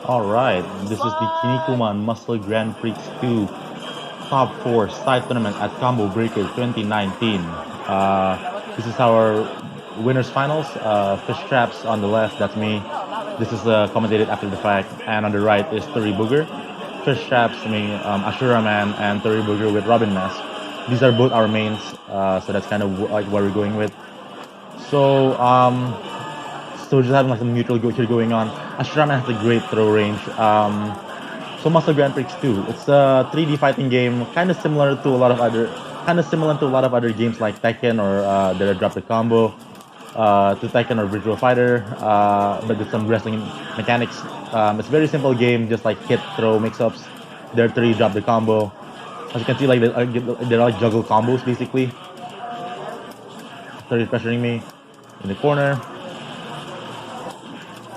Alright, this is the Kinnikuman Muscle Grand Prix 2 Top 4 Side Tournament at Combo Breaker 2019. This is our winners finals. Fish Traps on the left, that's me. This is commentated after the fact. And on the right is Tori Booger. Fish Traps, me, Ashura Man, and Tori Booger with Robin Mask. These are both our mains, so that's kind of like what we're going with. So, so just having like some neutral go here going on. Ashram has a great throw range. So Muscle Grand Prix 2. It's a 3D fighting game, kind of similar to a lot of other games like Tekken or that drop the combo, to Tekken or Virtual Fighter, but with some wrestling mechanics. It's a very simple game, just like hit, throw, mix-ups. There are three drop the combo. As you can see, like they're like juggle combos basically. Third is pressuring me in the corner,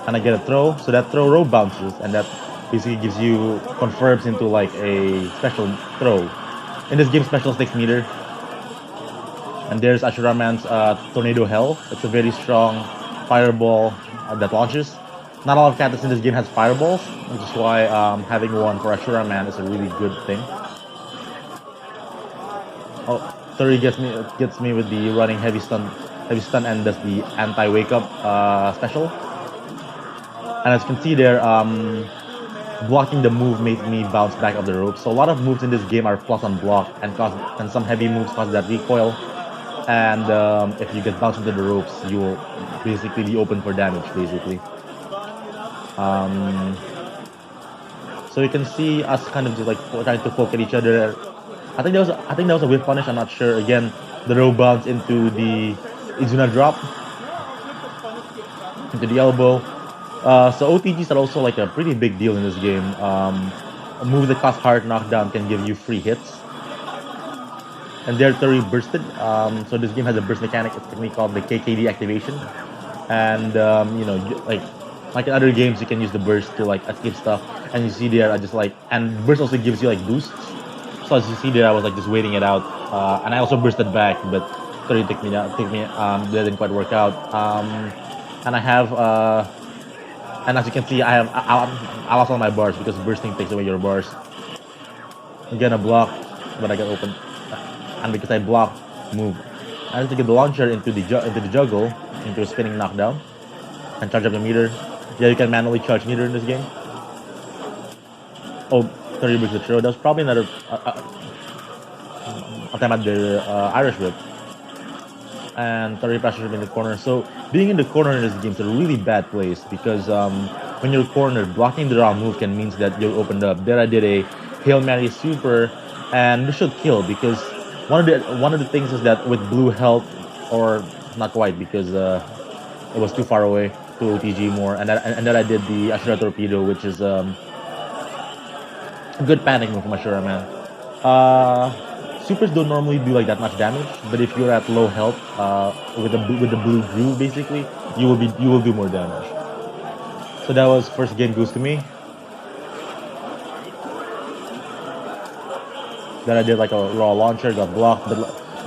and I get a throw. So that throw rope bounces, and that basically gives you confirms into like a special throw. In this game, special 6 meter. And there's Ashura Man's Tornado Hell. It's a very strong fireball that launches. Not a lot of characters in this game has fireballs, which is why having one for Ashura Man is a really good thing. Oh, Tori gets me with the running heavy stun, and does the anti wake up special. And as you can see there, blocking the move makes me bounce back off the rope. So a lot of moves in this game are plus on block, and some heavy moves cause that recoil. And if you get bounced into the ropes, you will basically be open for damage, basically. So you can see us kind of just like trying to poke at each other. I think that was a whip punish. I'm not sure. Again, the rope bounce into the Izuna drop into the elbow. So OTGs are also like a pretty big deal in this game. A move that costs hard knockdown can give you free hits. And they're thoroughly bursted. So this game has a burst mechanic. It's technically called the KKD activation. And like in other games, you can use the burst to like escape stuff. And you see there, I just like, and burst also gives you like boosts. So as you see there, I was like just waiting it out. And I also bursted back, but Tori took me down. Didn't quite work out. And I have and as you can see, I lost all my bars because bursting takes away your bars. I'm gonna block, but I got open, and because I block, move. I have to get the launcher into the juggle, into a spinning knockdown, and charge up the meter. Yeah, you can manually charge meter in this game. Oh, 30 bricks the throw. That was probably another attempt at the Irish whip. And 30 pressure in the corner. So being in the corner in this game is a really bad place because when you're cornered, blocking the raw move can means that you're opened up. There I did a Hail Mary super, and this should kill because one of the things is that with blue health, or not quite because it was too far away to OTG more, and then I did the Ashura torpedo, which is a good panic move from Ashura, man. Supers don't normally do like that much damage, but if you're at low health, with the blue groove, basically, you will do more damage. So that was first game goes to me. Then I did like a raw launcher, got blocked,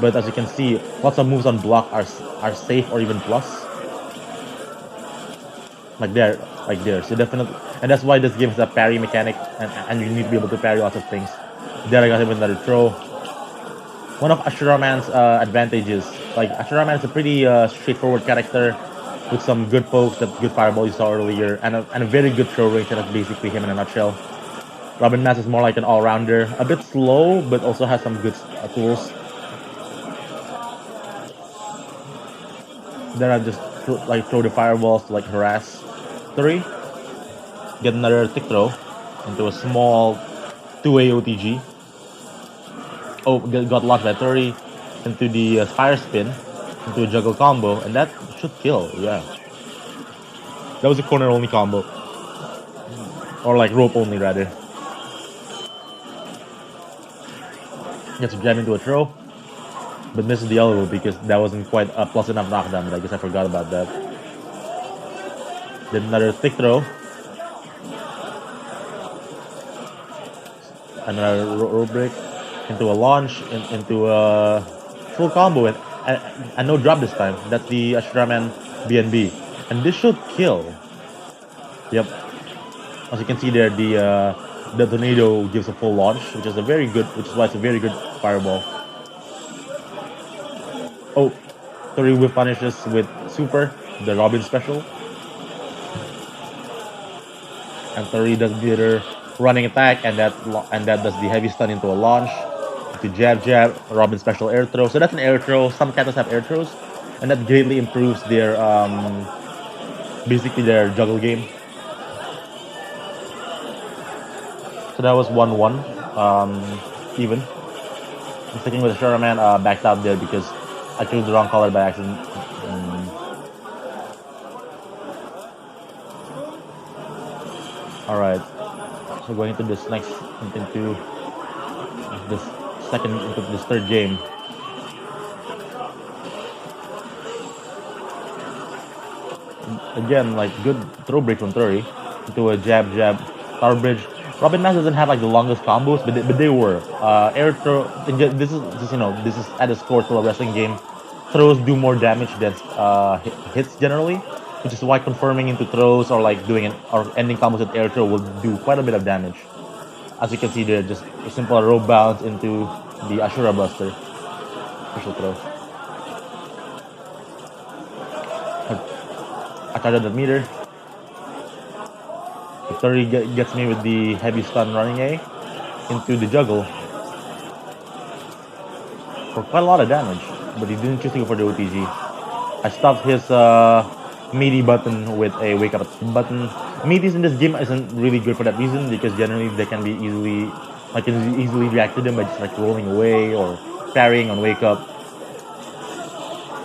but as you can see, lots of moves on block are safe or even plus. Like there. So definitely, and that's why this game has a parry mechanic, and you need to be able to parry lots of things. There I got him with another throw. One of Ashura Man's advantages, like Ashura Man is a pretty straightforward character with some good pokes, that good fireball you saw earlier, and a very good throw range, and that's basically him in a nutshell. Robin Mass is more like an all-rounder, a bit slow, but also has some good tools. Then I just throw the fireballs to like harass 3. Get another thick throw into a small 2-way OTG. Oh, got launched by 30 into the fire spin, into a juggle combo, and that should kill, yeah. That was a corner only combo. Or like rope only, rather. Gets jammed into a throw, but misses the elbow because that wasn't quite a plus enough knockdown, but I guess I forgot about that. Then another thick throw. Another rope break into a launch, into a full combo, and no drop this time. That's the Ashraman BNB. And this should kill. Yep. As you can see there, the tornado gives a full launch, which is which is why it's a very good fireball. Oh, Tori whip punishes with super, the Robin special, and Tori does the running attack, and that does the heavy stun into a launch, to jab jab, Robin special air throw. So that's an air throw. Some katas have air throws, and that greatly improves their basically their juggle game. So that was 1-1, even. I'm sticking with the Shuraman, backed out there because I chose the wrong color by accident. All right. So going into this next, into this into this third game. Again, like good throw break from Turi into a jab jab tower bridge. Robin Mass doesn't have like the longest combos, but they were air throw. This is just, this is at a score to a wrestling game. Throws do more damage than hits generally, which is why confirming into throws or like doing or ending combos with air throw will do quite a bit of damage. As you can see there, just a simple rope bounce into the Ashura Buster. Special throw. I tried the meter. Victory gets me with the heavy stun running A into the juggle for quite a lot of damage, but he didn't choose to go for the OTG. I stopped his meaty button with a wake up button. Meaties in this game isn't really good for that reason because generally they can be easily, like, can easily react to them by just like rolling away or parrying on wake up.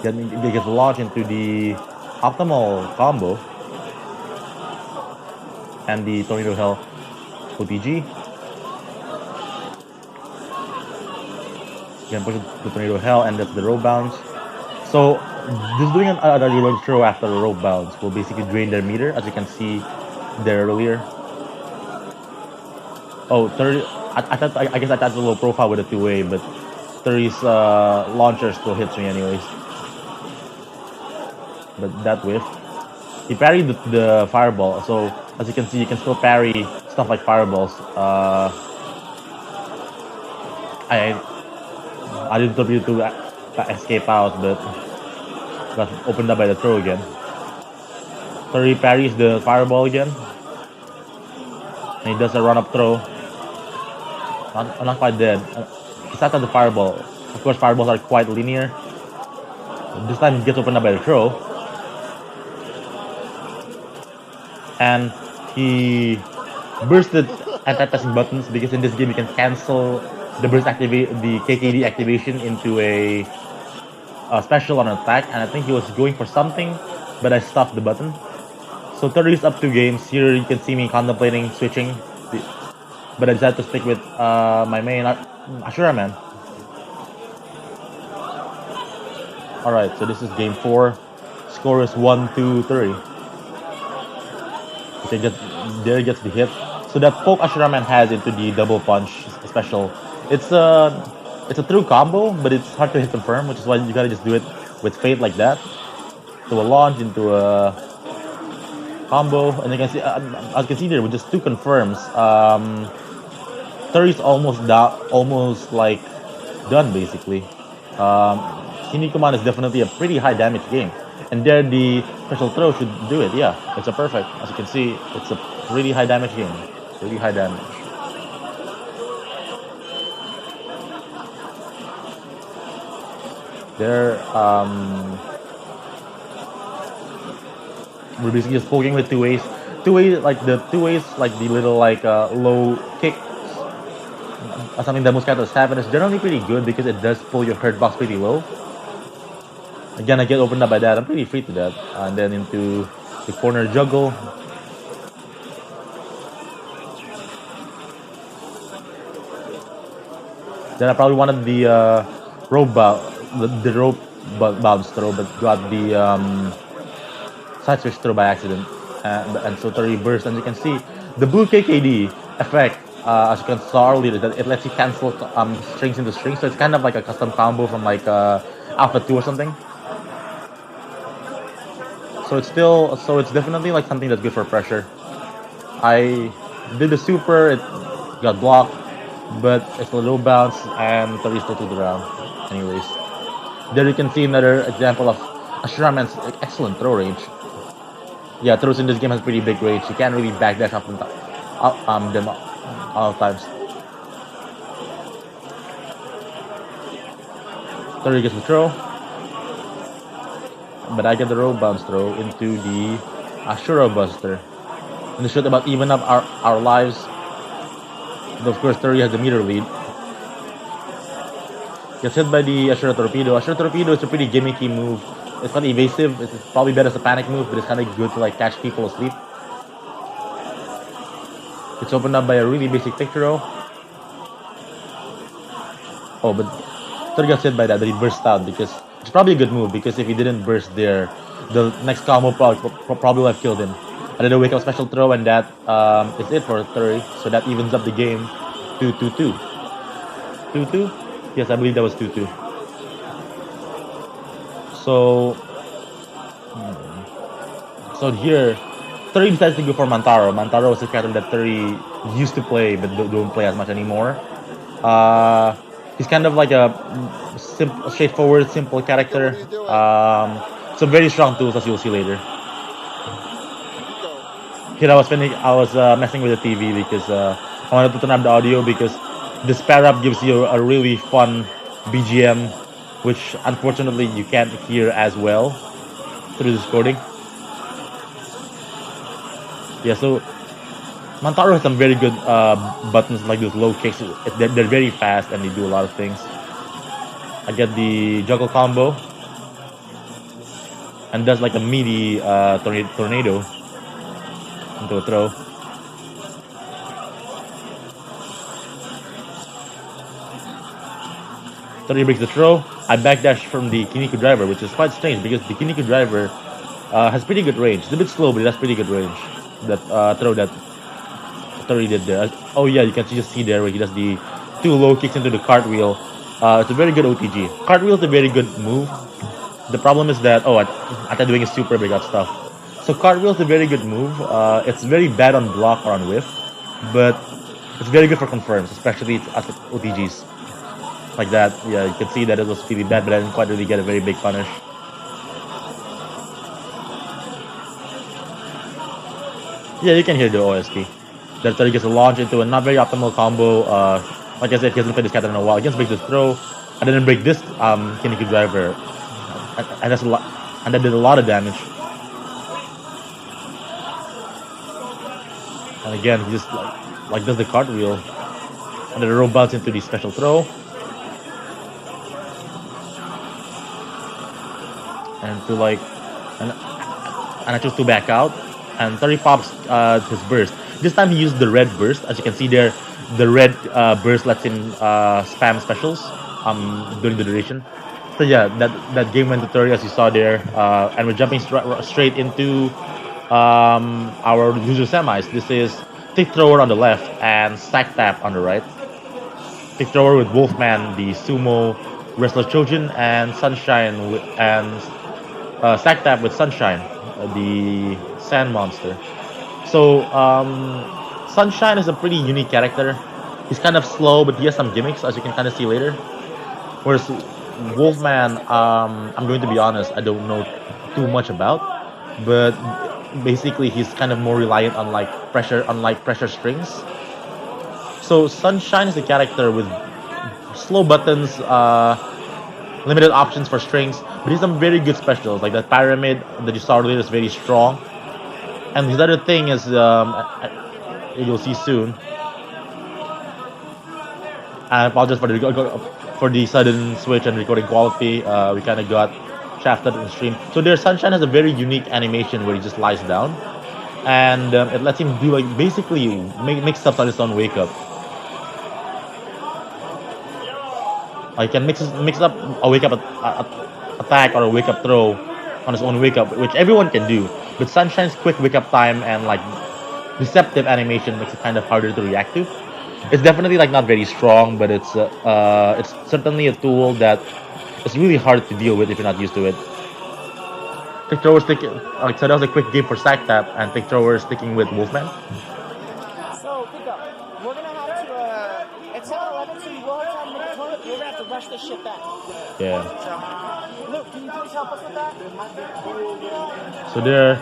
They get launched into the optimal combo and the Tornado Hell OTG. Then push the Tornado Hell and that's the rope bounce. So just doing a reload throw after a rope bounce will basically drain their meter, as you can see there earlier. Oh, 30. I guess I attached a low profile with a two-way, but 30's launcher still hits me anyways. But that whiff. He parried the fireball, so as you can see, you can still parry stuff like fireballs. I didn't W to escape out, but got opened up by the throw again. 30 parries the fireball again. And he does a run-up throw. Not quite dead. He sat on the fireball. Of course, fireballs are quite linear. This time he gets opened up by the throw. And he bursted anti-passing buttons because in this game you can cancel the the KKD activation into a special on attack. And I think he was going for something, but I stopped the button. So 30 is up 2 games. Here you can see me contemplating switching, but I decided to stick with my main Ashura Man. Alright, so this is game 4. Score is 1-2-3. There gets the hit. So that poke Ashura Man has into the double punch special. It's a true combo, but it's hard to hit confirm, which is why you gotta just do it with fate like that. So a launch into a combo, and you can see, as you can see there, with just 2 confirms, 30's almost like done basically. Kinnikuman is definitely a pretty high damage game, and there the special throw should do it. Yeah, it's a perfect. As you can see, it's a really high damage game, really high damage. There, we're basically just poking with 2 ways. 2 ways, like the 2 ways, like the little like low kick. Something that most characters have, and it's generally pretty good because it does pull your hurt box pretty low. Again, I get opened up by that. I'm pretty free to that. And then into the corner juggle. Then I probably wanted the rope bounce throw, but got the side switch throw by accident. And so the reverse, and you can see the blue KKD effect, as you can saw earlier, that it lets you cancel strings into strings. So it's kind of like a custom combo from like Alpha 2 or something. So it's definitely like something that's good for pressure. I did the super, it got blocked, but it's a low bounce and Tori still to the round. Anyways, there you can see another example of Ashraman's excellent throw range. Yeah, throws in this game has pretty big range. You can't really backdash up and them all times. Tori gets the throw, but I get the roll bounce throw into the Ashura Buster. And this should about even up our lives. But of course, Tori has the meter lead. Gets hit by the Ashura Torpedo. Ashura Torpedo is a pretty gimmicky move. It's not evasive. It's probably better as a panic move, but it's kind of good to like catch people asleep. It's opened up by a really basic pick throw. Oh, but Tori gets hit by that, but he burst out because it's probably a good move because if he didn't burst there, the next combo probably would have killed him. And then a wake up special throw, and that is it for Tori. So that evens up the game to 2-2. 2-2? Yes, I believe that was 2-2. So, so here, Tori decides to go for Mantaro. Mantaro is a character that Tori used to play, but don't play as much anymore. He's kind of like a straightforward, simple character. Some very strong tools, as you'll see later. Here I was messing with the TV because I wanted to turn up the audio because this pair up gives you a really fun BGM, which unfortunately you can't hear as well through this recording. Yeah, so Mantaro has some very good buttons like those low kicks. They're very fast and they do a lot of things. I get the juggle combo and does like a meaty tornado into a throw. Tori breaks the throw. I backdash from the Kinniku driver, which is quite strange because the Kinniku driver has pretty good range. It's a bit slow, but it has pretty good range. That throw that Tori did there. Oh yeah, you can just see there where he does the two low kicks into the cartwheel. It's a very good OTG. Cartwheel is a very good move. The problem is that after doing a super, they got stuff. So cartwheel is a very good move. It's very bad on block or on whiff, but it's very good for confirms, especially at OTGs. Like that, yeah, you can see that it was really bad, but I didn't quite really get a very big punish. Yeah, you can hear the OST. That Tori gets a launch into a not very optimal combo. Like I said, he hasn't played this character in a while. He just breaks this throw, and then break this Kinnikuman driver, and that's a lot, and that did a lot of damage. And again, he just like does the cartwheel, and then the roll bounce into the special throw. And to and I chose to back out, and Tori pops his burst. This time he used the red burst. As you can see there, the red burst lets him spam specials during the duration. So yeah, that game went to Tori as you saw there, and we're jumping straight into our loser semis. This is Tick Thrower on the left and Stack Tap on the right. Tick Thrower with Wolfman, the sumo wrestler Chojin, and Sunshine and Stack Tap with Sunshine, the sand monster. So Sunshine is a pretty unique character. He's kind of slow, but he has some gimmicks, as you can kind of see later. Whereas Wolfman, I'm going to be honest, I don't know too much about, but basically he's kind of more reliant on pressure strings. So Sunshine is a character with slow buttons, limited options for strings, but he's some very good specials, like that pyramid that you saw earlier is very strong. And his other thing is, you'll see soon. I apologize for the sudden switch and recording quality. We kind of got shafted in the stream. So there, Sunshine has a very unique animation where he just lies down, and it lets him do basically mix ups on his own wake up. He can mix up a wake up attack or a wake up throw on his own wake up, which everyone can do. But Sunshine's quick wake up time and deceptive animation makes it kind of harder to react to. It's definitely not very strong, but it's certainly a tool that is really hard to deal with if you're not used to it. Pick Thrower sticking, so that was a quick game for Stack Tap, and Pick Thrower sticking with Wolfman. rush this shit back. Yeah. So, Luke, can you please help us with that? So there,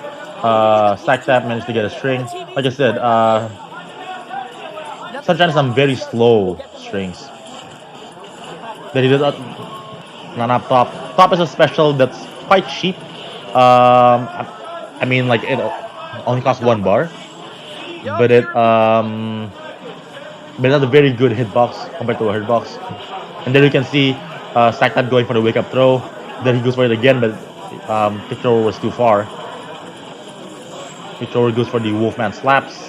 Stack Tap managed to get a string. Like I said, Sunshine has some very slow strings. That he does not up top. Top is a special that's quite cheap. I mean, like it only costs 1 bar, but it has a very good hitbox compared to a hitbox. And there you can see Stack Tap going for the wake up throw. Then he goes for it again, but kick thrower was too far. Kick thrower goes for the Wolfman slaps.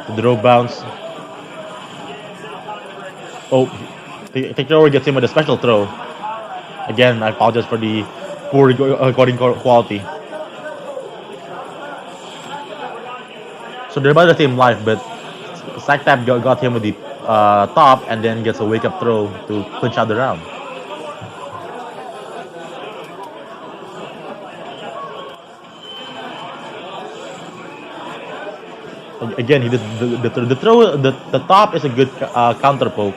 The throw bounce. Oh, kick thrower gets him with a special throw. Again, I apologize for the poor recording quality. So they're about the same life, but Stack Tap got him with the top and then gets a wake up throw to clinch out the round. Again, he did the throw. The top is a good counter poke,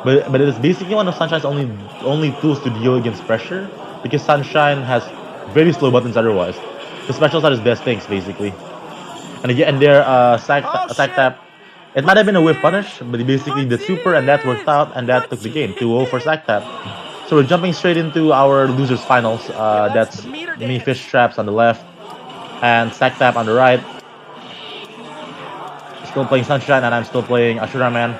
but it is basically one of Sunshine's only tools to deal against pressure because Sunshine has very slow buttons otherwise. The specials are his best things basically. And again, there sack tap. It might have been a whiff punish, but he basically did super and that worked out and that took the game 2-0 for sack tap. So we're jumping straight into our losers finals. That's me fish traps on the left and sack tap on the right. Still playing Sunshine, and I'm still playing Ashura Man.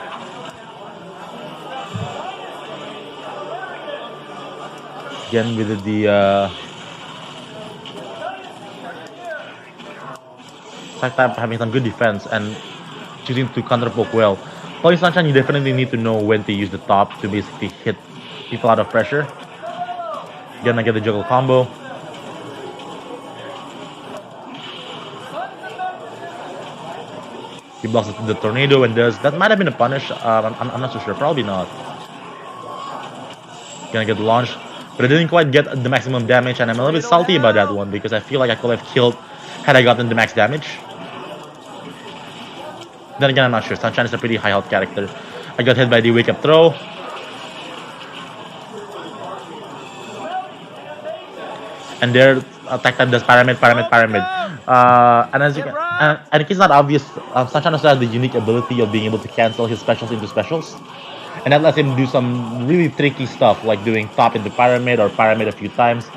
Again, with the Sack Tap having some good defense and choosing to counter poke well. Playing Sunshine, you definitely need to know when to use the top to basically hit people out of pressure. Again, I get the juggle combo. He blocks the tornado and does that. Might have been a punish. I'm not so sure. Probably not. Gonna get the launch, but I didn't quite get the maximum damage, and I'm a little bit salty about that one because I feel like I could have killed had I gotten the max damage. Then again, I'm not sure. Sunshine is a pretty high health character. I got hit by the wake up throw. And there, attack type does pyramid. And as you can, and it's not obvious, Sunshine also has the unique ability of being able to cancel his specials into specials. And that lets him do some really tricky stuff, like doing top into pyramid or pyramid a few times.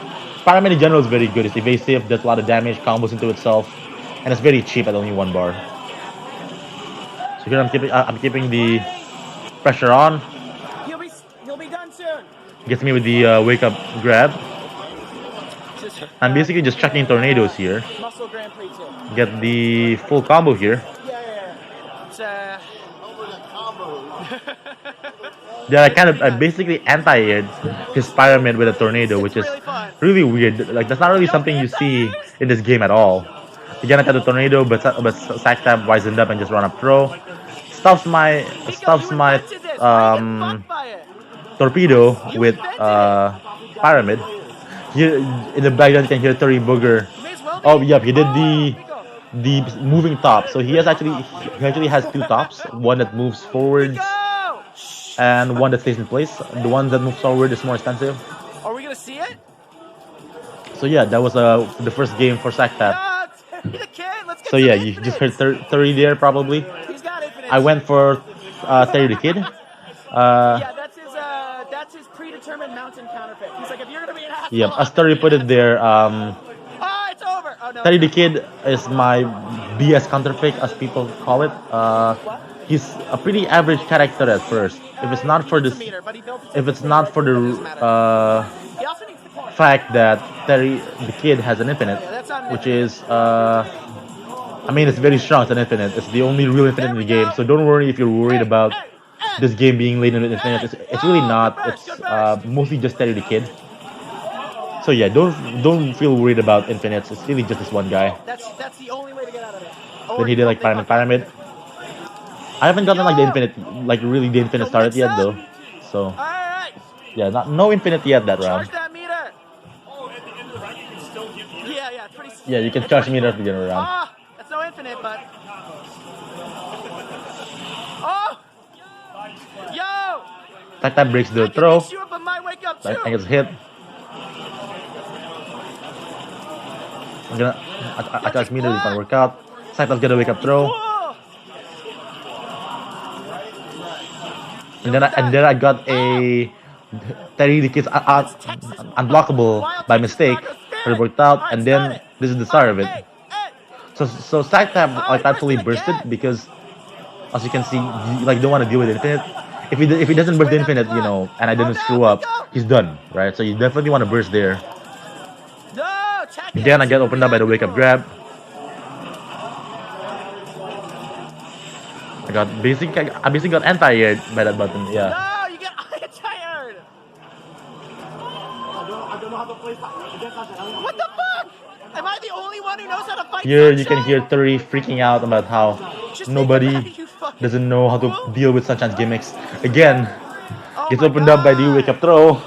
Pyramid in general is very good. It's evasive, does a lot of damage, combos into itself, and it's very cheap at only 1 bar. So here I'm keeping the pressure on. He'll be done soon. Gets me with the wake up grab. I'm basically just checking tornadoes here. Muscle Grand Prix too. Get the full combo here. Yeah. It's Yeah, I basically anti-aired his pyramid with a tornado, which is really weird. Like that's not really something you see in this game at all. Again, I got the tornado, but Sack Tap wisened up and just run up throw. Stuffs my torpedo with pyramid. Here in the background you can hear Terry Booger. Oh yep, he did the moving top. So he actually has 2 tops. One that moves forwards and one that stays in place. The one that moves forward is more expensive. Are we gonna see it? So yeah, that was the first game for Sack Tap. So yeah, you just heard 30 there probably. I went for Terry the Kid. Yeah, that's his predetermined mountain counterpick. He's like, if you're gonna be an asshole. Yep, as Terry put it there, it's over. Oh no. Terry the Kid is my BS counterpick, as people call it. He's a pretty average character at first. If it's not for the fact that Terry the Kid has an infinite, which is I mean it's very strong. It's an infinite. It's the only real infinite in the game. So don't worry if you're worried about this game being laden with infinite. It's really not. It's mostly just Terry the Kid. So yeah, don't feel worried about infinites. It's really just this one guy. That's the only way to get out of it. Then he did like pyramid. I haven't gotten like the infinite, like really the infinite started yet though. So yeah, no infinite yet that round. Charge that meter. Yeah, it's pretty. Yeah, you can charge meter at the beginning of the round. That's no infinite, but. Oh! Yo! Side tap breaks the I can throw. mix you up on my wake up too. I gets hit. I'm gonna attach meter if I work out. Side tap's gonna wake up throw. Whoa. And then I got a Terry the Kid's unblockable by mistake. But it worked out, and then this is the start of it. So side tap like actually bursted because, as you can see, you like don't want to deal with infinite. If he doesn't burst the infinite, you know, and I didn't screw up, he's done, right? So you definitely want to burst there. Again, I get opened up by the wake up grab. I basically got anti-aired by that button. Yeah. No, you get tired. What the fuck? Am I the only one who knows how to fight? Here you can hear Turi freaking out about how nobody doesn't know how to deal with Sunshine's gimmicks. Again, gets opened up by the wake up throw.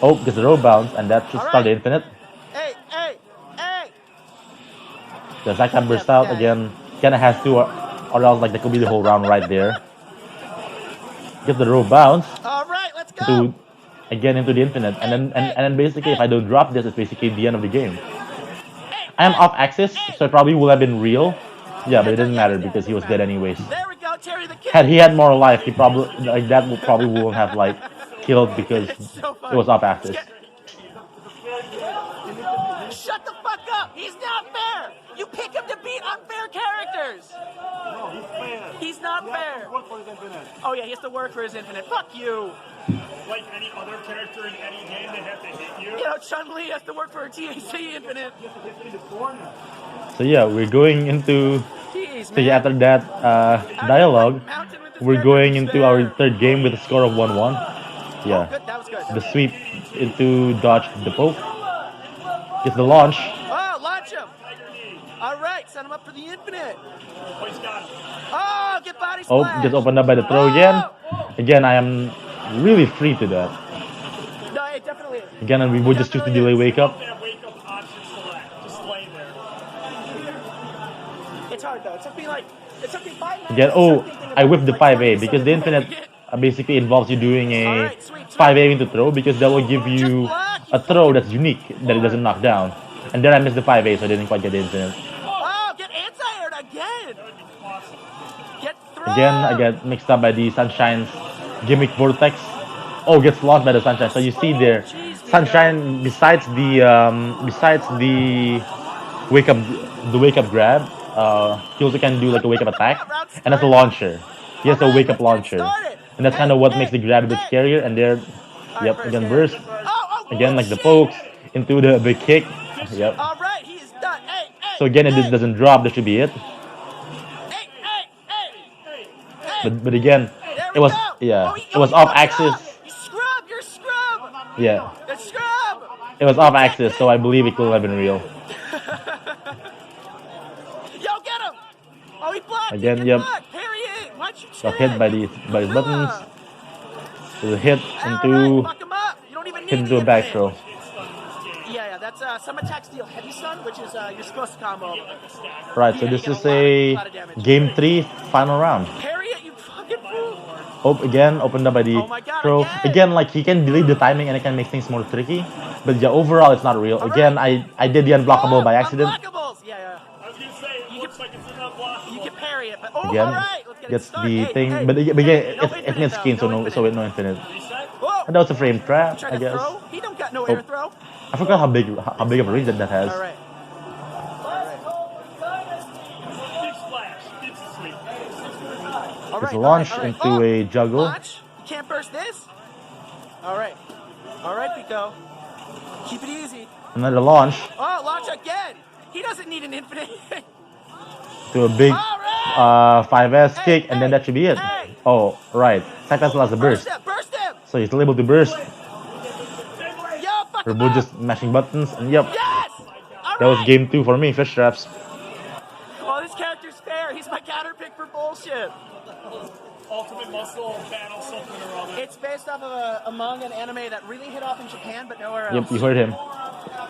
Oh, gets a row bounce, and that should start the infinite. Hey. The side tap burst out again. Kinda has to, or else like that could be the whole round right there. Get the row bounce. All right, let's go. Again into the infinite, and then basically if I don't drop this, it's basically the end of the game. I am off axis, so it probably would have been real. Yeah, but it doesn't matter because he was dead anyways. There we go, Terry the Kid. Had he had more life, he probably like that would probably won't have like killed because it was off axis. Shut the fuck up! He's not fair! You pick him to beat unfair characters! No, he's fair. He's not fair! Work for his infinite. Oh yeah, he has to work for his infinite. Fuck you! Like any other character in any game, they have to hit you. You know, Chun-Li has to work for her TAC infinite. You have to hit in the corner. So yeah, we're going into Jeez, so after that dialogue, we're going into our third game with a score of 1-1. Yeah, Good, that was good. the sweep into dodge the poke. Gets the launch. Oh, launch him! Alright, set him up for the infinite. Oh, he's got him. Oh, get body Oh, splash! gets opened up by the throw again. Again, I am really free to that. No, it definitely is. Again, and we would just choose to delay wake up. That wake up option select. Just lay there. It's hard though. It took me 5 minutes. Again, oh, I whipped the 5A because the infinite basically involves you doing a 5A into throw because that will give you a throw that's unique that it doesn't knock down. And then I missed the 5A, so I didn't quite get the infinite. Oh, get anti-aired again! Get thrown! Again, I get mixed up by the Sunshine's gimmick vortex. Oh, gets lost by the Sunshine. So you see there, Sunshine besides the wake up grab, he also can do like a wake up attack, and that's a launcher. He has a wake up launcher, and that's kind of what makes the grab a bit scarier. And there, yep, again burst. Again, like the pokes into the big kick. Yep. All right, he is done. Hey, So again, if this doesn't drop, that should be it. But again, it was it was off axis. Scrub, you're scrub. Yeah, It's scrub. it was off axis, so I believe it could have been real. Yo, get him. Oh, he blocked. Again, Get yep. blocked. Parry it. Why'd you Got check? hit by his buttons. There's a hit All into right, fuck him up. You don't even need hit into the a back infinite. throw. Yeah, that's some attacks deal heavy stun, which is you're supposed to combo. Right, so this is a game 3 final round. Parry it, you fucking fool. Oh, again, opened up by the Oh my God, throw. Again, like he can delete the timing and it can make things more tricky. But yeah, overall it's not real. Again, I did the unblockable by accident. Unblockables. Yeah. I was gonna say, it looks like it's an unblockable. You can parry it, but all Again, right, let's get gets it started. the thing, Hey, but again, no it's infinite, skin, so though. no infinite. Whoa. And that was a frame trap, Try I to guess. throw. He don't got no air throw. I forgot how big of a range that has. All right. Big splash. It's a sweep. All It's right. launch all right. into Oh, a juggle. Launch. You can't burst this. All right, Pico. Keep it easy. Another launch Oh, launch again. He doesn't need an infinite. to a big All right. 5S kick, and then that should be it. Hey. Oh, right. Sakas lost the burst. Burst him. So he's still able to burst. Yo, fuck him We're up. just mashing buttons, and yep, Yes. All that was right. game 2 for me, fish traps. Oh, this character's fair. He's my counter pick for bullshit. Ultimate muscle battle something or other. It's based off of a manga and anime that really hit off in Japan, but nowhere else. Yep, you heard him.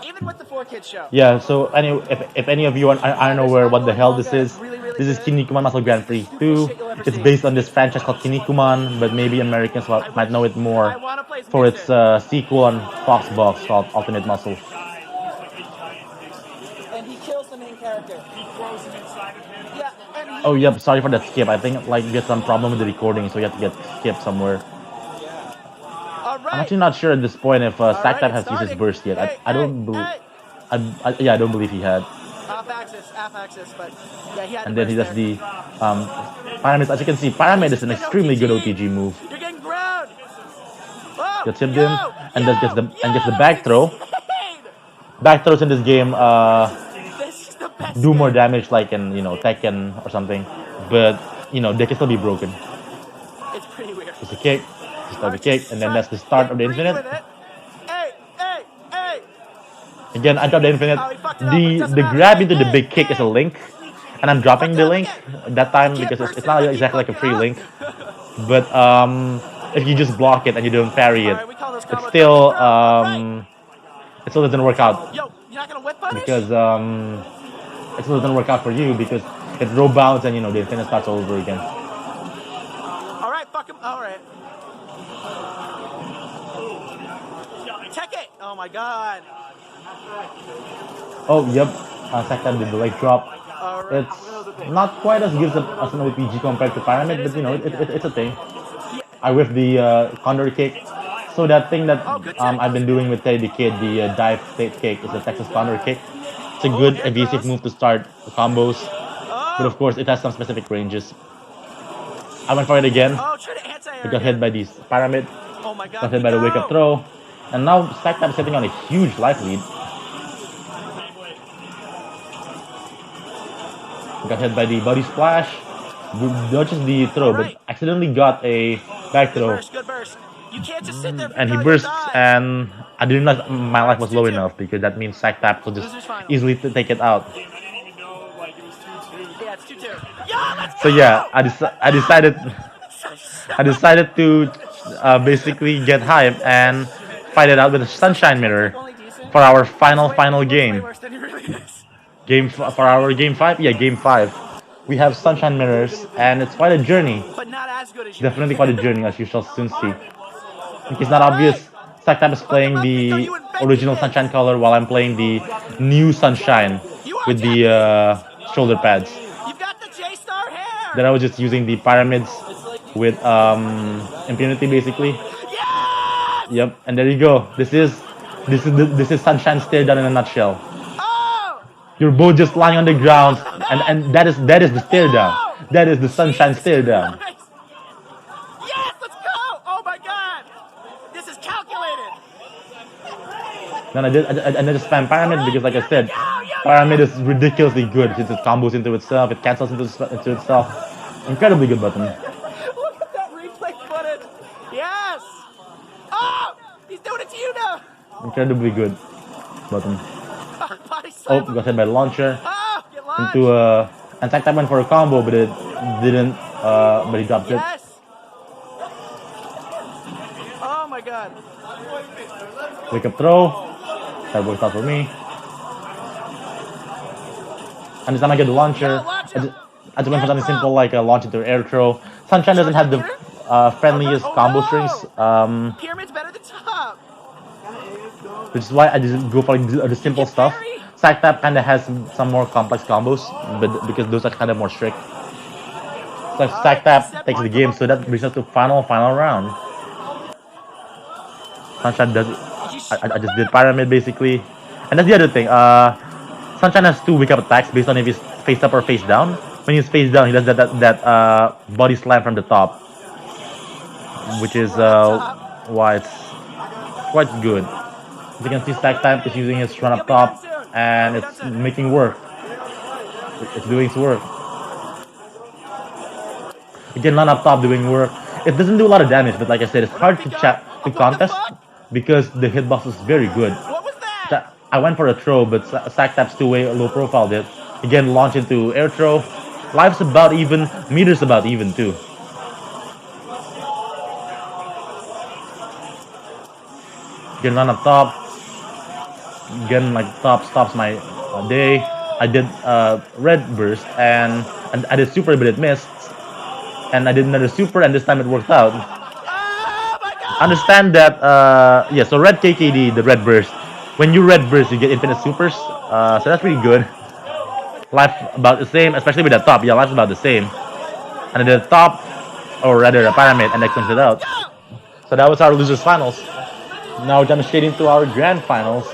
Even with the 4Kids show. Yeah, so if any of you aren't aware what the hell this is, This is Kinnikuman Muscle Grand Prix Stupidest 2. shit you'll ever It's see. based on this franchise called Kinnikuman, but maybe Americans might know it more I want to play as for its Mixer. sequel on Fox Box called Ultimate Muscle. Giant. He's like a giant pixie. And he kills the main character. He throws him inside of him. Yeah, and he, Oh, yep, sorry for that skip. I think like there's some problem with the recording, so you have to get skipped somewhere. all right. I'm actually not sure at this point if All Stack Type right, has used his starting. burst yet. Hey, I don't believe. hey. Yeah, I don't believe he had. Half axis, but yeah, he had And the then he burst does there. the Pyramid. As you can see, Pyramid is an extremely good OTG move. You're getting ground. Oh, Gets him in, and then gets the back throw. insane. Back throws in this game This is the best. do more game. damage like in Tekken or something, but they can still be broken. It's pretty weird. Just a kick, just start the kick, and then that's the start of the infinite. Hey, hey, hey. Again, I drop the infinite. Oh, he fucked it up, but it doesn't The matter. grab into the Hey, big kick is a hey. link, and I'm dropping Fucked the it up link again. that time Can't because burst it's it not like you exactly like a fucked free it up. link. But if you just block it and you don't parry it, Alright, we call those it combos still perfect throw. Alright. it still doesn't work out Yo, you're not gonna whip punish? because it still doesn't work out for you because it roll bounce and the infinite starts all over again. Alright, fuck him. Alright. Tech it! Oh my god. Oh, yep. Stack Type did the leg drop. Alright. It's not quite as good as an OPG compared to Pyramid, but it's a thing. I whiffed the Condor kick. So that thing that I've been doing with Teddy the Kid, the dive kick, is a Texas Condor kick. It's a good evasive move to start combos, but of course it has some specific ranges. I went for it again. Oh, try to anti-air I got hit again. by these Pyramid. Oh my god. Got hit by the wake up throw. And now Stack Type is sitting on a huge life lead. Got hit by the body splash. Dodges the throw, but accidentally got a back throw. Good burst. You can't just sit there And he for bursts, die. and I didn't know my life was low enough because that means Stack Type could just easily take it out. I didn't even know like it was 2-2. Yeah, it's 2-2. Yeah, let's So go! yeah, I decided to basically get hype and fight it out with a Sunshine Mirror for our final Way game. worse than he really is. For our game 5. Yeah, game 5. We have Sunshine Mirrors, and it's quite a journey. But not as good as you. Definitely quite a journey, as you shall soon see. In case not obvious, Stack Type is playing the original Sunshine color while I'm playing the new Sunshine with the shoulder pads. You've got the J-Star hair! Then I was just using the pyramids with impunity basically. Yes! Yep, and there you go. This is Sunshine stare down in a nutshell. Oh! You're both just lying on the ground, and that is the stare down. That is the Sunshine stare down. Christ. Yes, let's go! Oh my god! This is calculated! Then I just spam pyramid because, like I said, pyramid is ridiculously good. It just combos into itself. It cancels into itself. Incredibly good button. Look at that replay footage! Yes! Oh! He's doing it to you now! Incredibly good button. Body Oh, slam. got hit by the launcher Oh! Get launched! into and Stack Type went for a combo, but it didn't. But he dropped it. Yes! Oh my god. Wake up throw. That worked out for me. And this time I get the launcher. I just went for something simple like a launch into air throw. Sunshine doesn't have the friendliest combo strings, Pyramid's better than top. which is why I just go for the simple stuff. Stack Type kind of has some more complex combos, but because those are kind of more strict. So Stack Type takes the game, so that brings us to final round. Sunshine does. I just did pyramid basically, and that's the other thing. Sunshine has 2 wake up attacks based on if he's face up or face down. When he's face down, he does that body slam from the top, which is why it's quite good. As you can see, Stack Type is using his run up top, and it's making work. It's doing its work. Again, run up top doing work. It doesn't do a lot of damage, but like I said, it's hard to contest because the hitbox is very good. What was that? I went for a throw, but Stack Type's 2-way low profile did. Again, launch into air throw. Life's about even, meter's about even too. Again, run up top. Again, like top stops my day. I did red burst, and and I did super, but it missed. And I did another super, and this time it worked out. Oh my god! Understand that, yeah, so red KKD, the red burst. When you red burst, you get infinite supers, so that's pretty good. Life about the same, especially with the top. Yeah, life's about the same. And then the top, or rather a pyramid, and I cleansed it out. So that was our losers finals. Now we're jumping straight into our grand finals.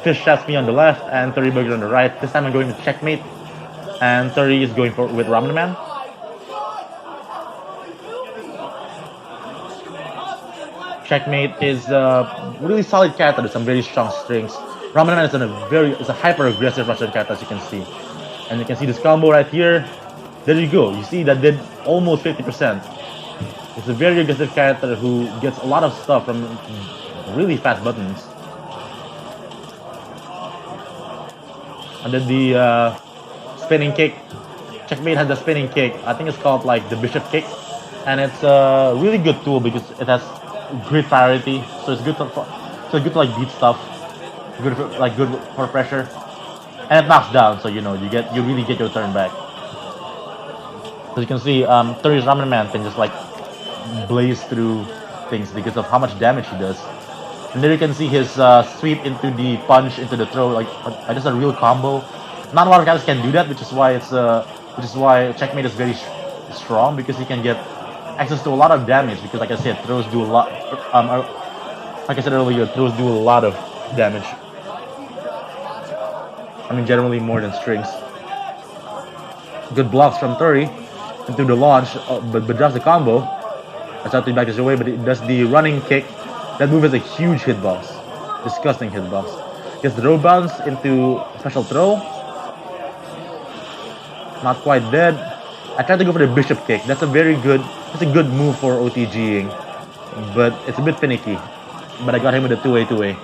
Fish shots me on the left and 30 Burger on the right. This time I'm going with checkmate, and 30 is going for with Ramen Man. Checkmate is a really solid character with some very strong strings. Ramen Man is a hyper aggressive Russian character, as you can see. And you can see this combo right here. There you go. You see that did almost 50%. It's a very aggressive character who gets a lot of stuff from really fast buttons. And then the spinning kick. Checkmate has the spinning kick. I think it's called like the bishop kick. And it's a really good tool because it has great priority. So it's good to like beat stuff. Good for pressure. And it knocks down, so you really get your turn back. As you can see, 30's Ramen Man can just like blaze through things because of how much damage he does. And there you can see his sweep into the punch into the throw, like just a real combo. Not a lot of guys can do that, which is why checkmate is very strong, because he can get access to a lot of damage. Because like I said, throws do a lot. Like I said earlier, throws do a lot of damage. I mean, generally more than strings. Good blocks from 30 into the launch, but drops the combo. That's out to back his away, but it does the running kick. That move is a huge hitbox. Disgusting hitbox. Gets the row bounce into special throw. Not quite dead. I tried to go for the bishop kick. That's a good move for OTGing. But it's a bit finicky. But I got him with a 2A.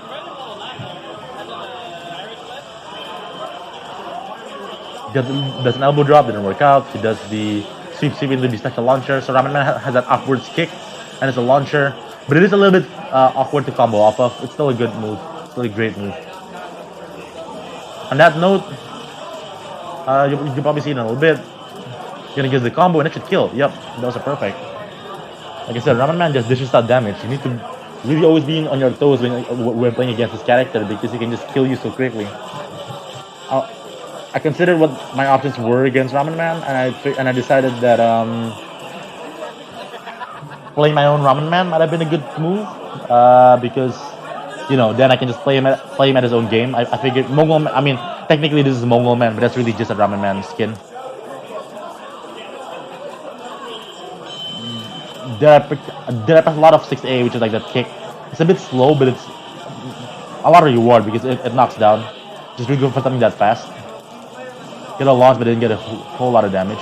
Does an elbow drop, didn't work out. He does the sweep into the special launcher. So Ramen Man has that upwards kick, and it's a launcher. But it is a little bit awkward to combo off of. It's still a good move. Still a great move. On that note, you'll probably see it in a little bit. Gonna get the combo, and it should kill. Yep, that was a perfect. Like I said, Ramen Man just dishes out damage. You need to really always be on your toes when playing against this character, because he can just kill you so quickly. I considered what my options were against Ramen Man, and I decided that playing my own Ramen Man might have been a good move, because then I can just play him at his own game. I figured Mongol. I mean, technically this is Mongol Man, but that's really just a Ramen Man skin. There I a lot of 6A, which is like that kick. It's a bit slow, but it's a lot of reward because it knocks down. Just really good for something that fast. Get a launch, but didn't get a whole lot of damage.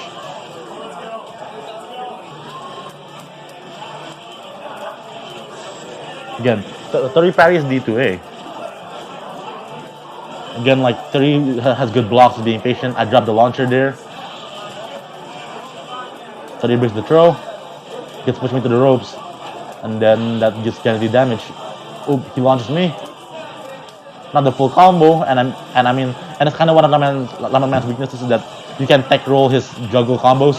Again, 30 parries D2A. Again, like 30 has good blocks, being patient. I dropped the launcher there. 30 breaks the throw. Gets pushed me to the ropes. And then that gets Kennedy damage. Oop, he launches me. Not the full combo, and it's kind of one of Ramen Man's weaknesses, is that you can tech roll his juggle combos,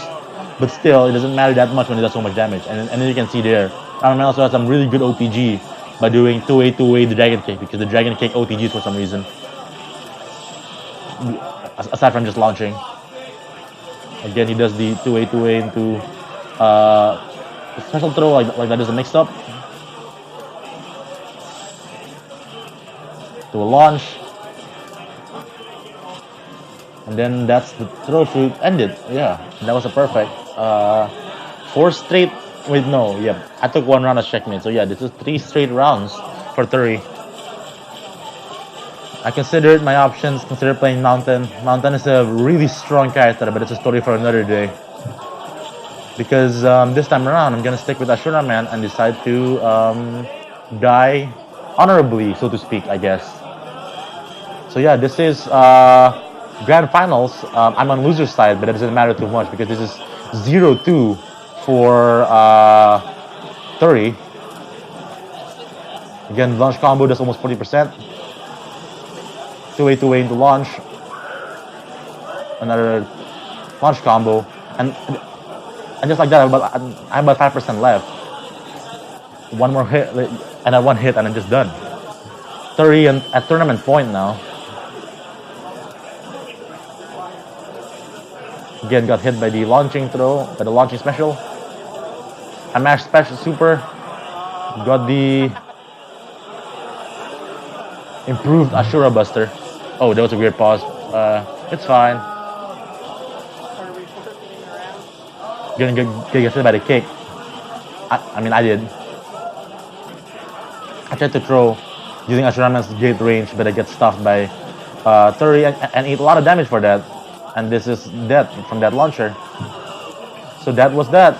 but still it doesn't matter that much when he does so much damage. And then you can see there, Ramen Man also has some really good OTG by doing 2A the dragon kick, because the dragon kick OTGs for some reason, aside from just launching. Again, he does the 2A into special throw like that is a mix up. To a launch, and then that's the throw should end it. Yeah, that was a perfect 4 straight. Wait, no, yeah, I took 1 round as checkmate, so yeah, this is 3 straight rounds for 30. I considered my options, considered playing Mountain. Mountain is a really strong character, but it's a story for another day. Because this time around, I'm gonna stick with Ashura Man and decide to die honorably, so to speak, I guess. So yeah, this is grand finals. I'm on loser's side, but it doesn't matter too much because this is 0-2 for 30. Again, launch combo does almost 40%. 2A into launch. Another launch combo, and just like that, I have about 5% left. One more hit, and then one hit, and I'm just done. 30 at tournament point now. Again, got hit by the launching throw, by the launching special. I mashed special super. Got the improved Ashura Buster. Oh, that was a weird pause. It's fine. Gonna get hit by the kick. I mean, I did. I tried to throw using Ashuraman's gate range, but I get stuffed by 30 and eat a lot of damage for that. And this is death from that launcher. So that was that.